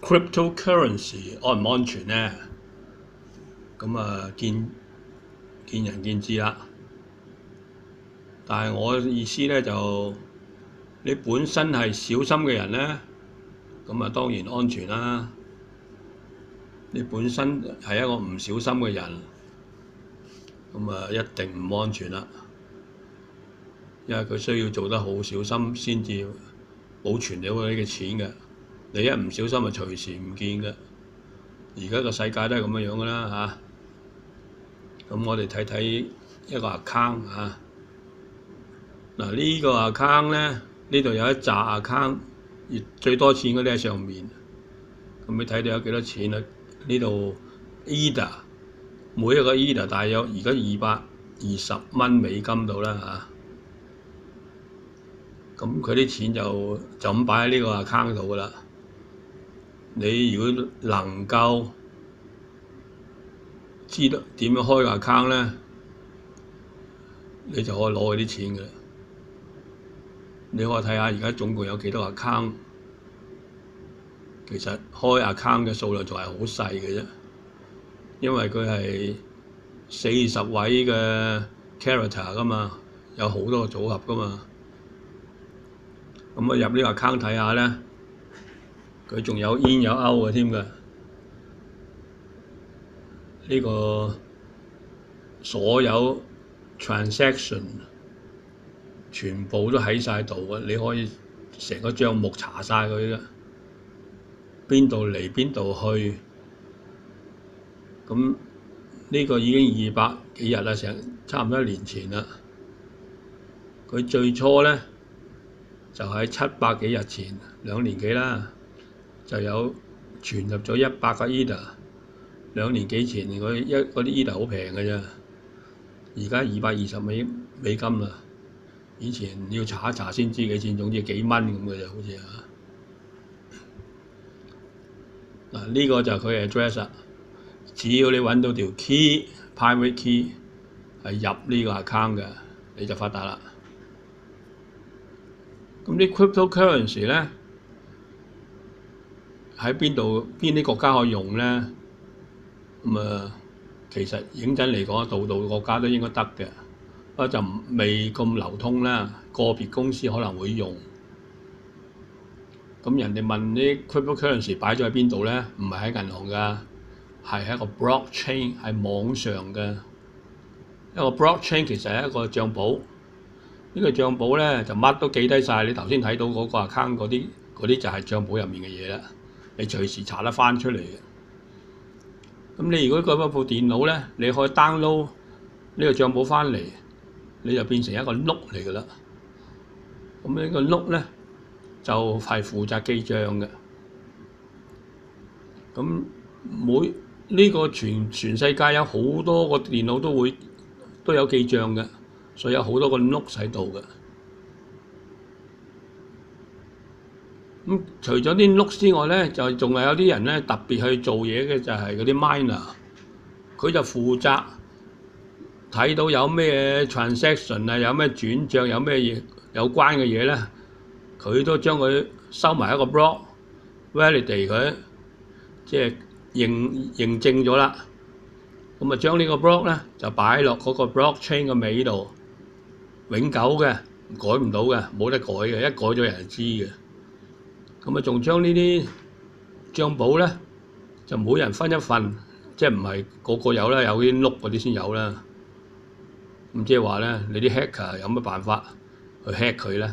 cryptocurrency 安唔安全呢？咁啊，見仁見智啦。但係我意思咧就，你本身係小心嘅人咧，咁啊當然安全啦。你本身係一個唔小心嘅人，咁啊一定唔安全啦。因為佢需要做得好小心先至保存到佢嘅錢嘅。你一唔小心就隨時唔見嘅。而家個世界都係咁樣㗎啦嚇。咁我哋睇睇一個 account 嚇。嗱呢個 account 咧，呢度有一紮 account， 最多錢嗰啲喺上面。咁你睇到有幾多錢啊？呢度 Ether 每一個 Ether 大約而家220蚊美金到啦嚇。咁佢啲錢就咁擺喺呢個 account 度㗎啦。你如果能夠知道點樣開個 account 咧，你就可以攞佢啲錢㗎啦。你可以睇下而家總共有幾多 account， 其實開 account 嘅數量仲係好細嘅啫，因為佢係40位嘅 character 㗎嘛，有好多個組合㗎嘛。咁啊入呢個 account 睇下咧，佢仲有 in 有 out 嘅添㗎。呢個所有 transaction 全部都喺晒度嘅，你可以成個帳目查晒佢嘅，邊度嚟邊度去。咁呢個已經200幾日啦，差唔多1年前啦。佢最初咧就喺700幾日前，2年幾啦，就有傳入咗100個 Ether。2年幾前嗰啲 Ether 好平嘅啫，而家220美金啦。以前要查一查先知幾錢，總之幾蚊咁嘅啫，好似啊。嗱呢個就係佢嘅 address 啦。只要你揾到條 private key 係入呢個 account 嘅，你就發達啦。咁啲 cryptocurrency 咧喺邊啲國家可以用咧？咁啊，其實認真嚟講，度度國家都應該得嘅。不過就未咁流通啦，個別公司可能會用。咁人哋問啲 cryptocurrency 擺咗喺邊度咧？唔係喺銀行㗎，係喺一個 blockchain 喺網上嘅。一個 blockchain 其實係一個帳簿，呢個帳簿咧就乜都記低晒。你頭先睇到嗰個 account 嗰啲就係帳簿入面嘅嘢啦，你隨時查得翻出嚟嘅。咁你如果嗰部電腦咧，你可以 download 呢個帳簿翻嚟。你就變成一個碌嚟㗎啦。咁呢個碌咧就係負責記帳嘅。咁呢個全世界有好多個電腦都有記帳嘅，所以有好多個碌喺度嘅。咁除咗啲碌之外咧，就仲係有啲人咧特別去做嘢嘅，就係嗰啲 miner， 佢就負責睇到有咩 transaction 啊，有咩轉帳，有咩嘢有關嘅嘢咧，佢都將佢收埋一個 block，validate 佢，即係認證咗啦。咁啊將呢個 block 咧就擺落嗰個 blockchain 嘅尾度，永久嘅，改唔到嘅，冇得改嘅，一改咗人就知嘅。咁啊仲將呢啲帳簿咧就每人分一份，即係唔係個個有啦，有啲碌嗰啲先有啦。咁即係話咧，你啲 hacker 有乜辦法去 hack 佢咧？